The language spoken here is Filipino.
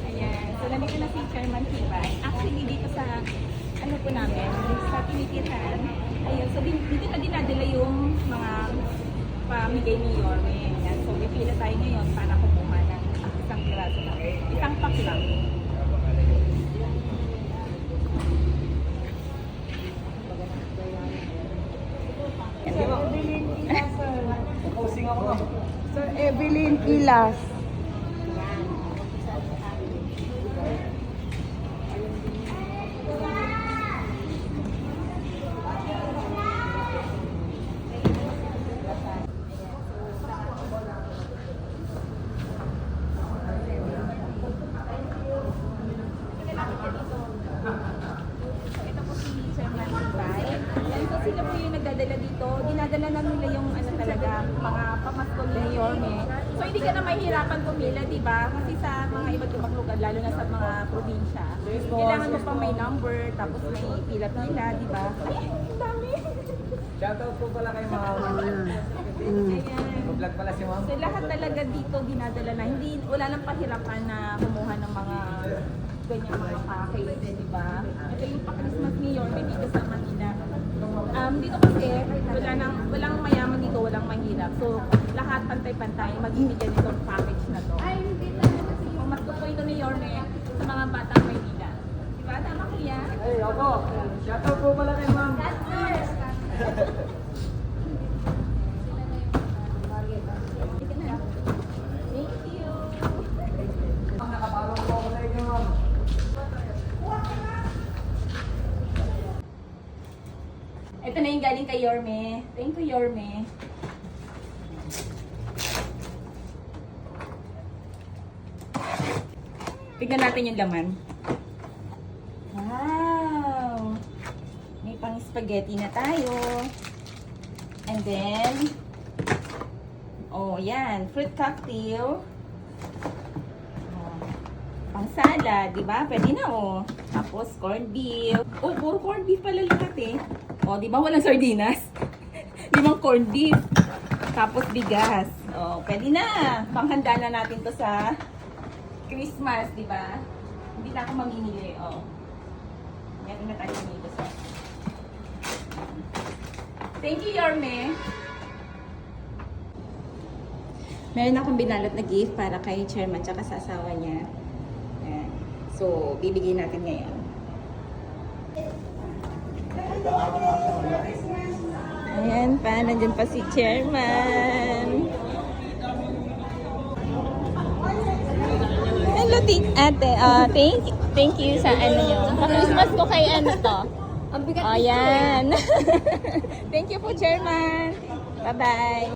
Ayan. So, nandito na si Chairman Tibay. Actually, dito sa, ano po namin, sa tinitirhan. Ayun. So, dito na dinadala yung mga pamigay ni Yorme. Ayan. So, pipila tayo ngayon para kumuha ng isang piraso lang. Isang pack lang. Sir Evelyn Kilas. Ito po si Chairman Tibay. Ayan, so sila po yung nagdadala dito. Dinadala na nila yung ano talaga, mga pamasko ni Yorme. So hindi ka na mahihirapan pumila, di ba? Kasi sa mga iba't ibang lugar, lalo na sa mga probinsya, kailangan mo pa may number, tapos may pila-pila, di ba? Ay, ang dami! Shoutout po pala kay Ma'am. Ayan. Vlog pala si Ma'am. So lahat talaga dito dinadala na, hindi, wala nang pahirapan na kumuha ng mga ganyan mga package, di ba? Ito yung pa-Christmas ni Yorme dito sa Manila. Dito kasi, walang mayaman dito, walang mahirap. So, lahat pantay-pantay, mag-ibigyan itong package na to. Ay, hindi na. Mas gusto ito ni Yorme sa mga batang Maynila. Di ba? Tama, kuya? Ay, ako. Shoutout po pala kay Ma'am. Thank you. Nakapalong po ako sa inyo, Ma'am. Ito na yung galing kay Yorme. Thank you, Yorme. Tignan natin yung laman. Wow! May pang spaghetti na tayo. And then, oh, yan. Fruit cocktail. Oh, pang salad, di ba? Pwede na, oh. Tapos, corned beef. Oh, puro corned beef pala lahat, eh. Oh, di ba walang sardinas? Limang corned beef. Tapos bigas. Oh, pwede na. Panghanda na natin to sa Christmas, di ba? Hindi na ako mamimili. Oh. Yan na tayo dito sa. Thank you, Yorme. Meron akong binalot na gift para kay Chairman tsaka sa asawa niya. Ayan. So, bibigyan natin ngayon. Ayan pa, nandyan pa si Chairman. Hello, ate. Thank you sa ano nyo. Pa-Christmas ko kay ano to. Ayan. Thank you po, Chairman. Bye-bye.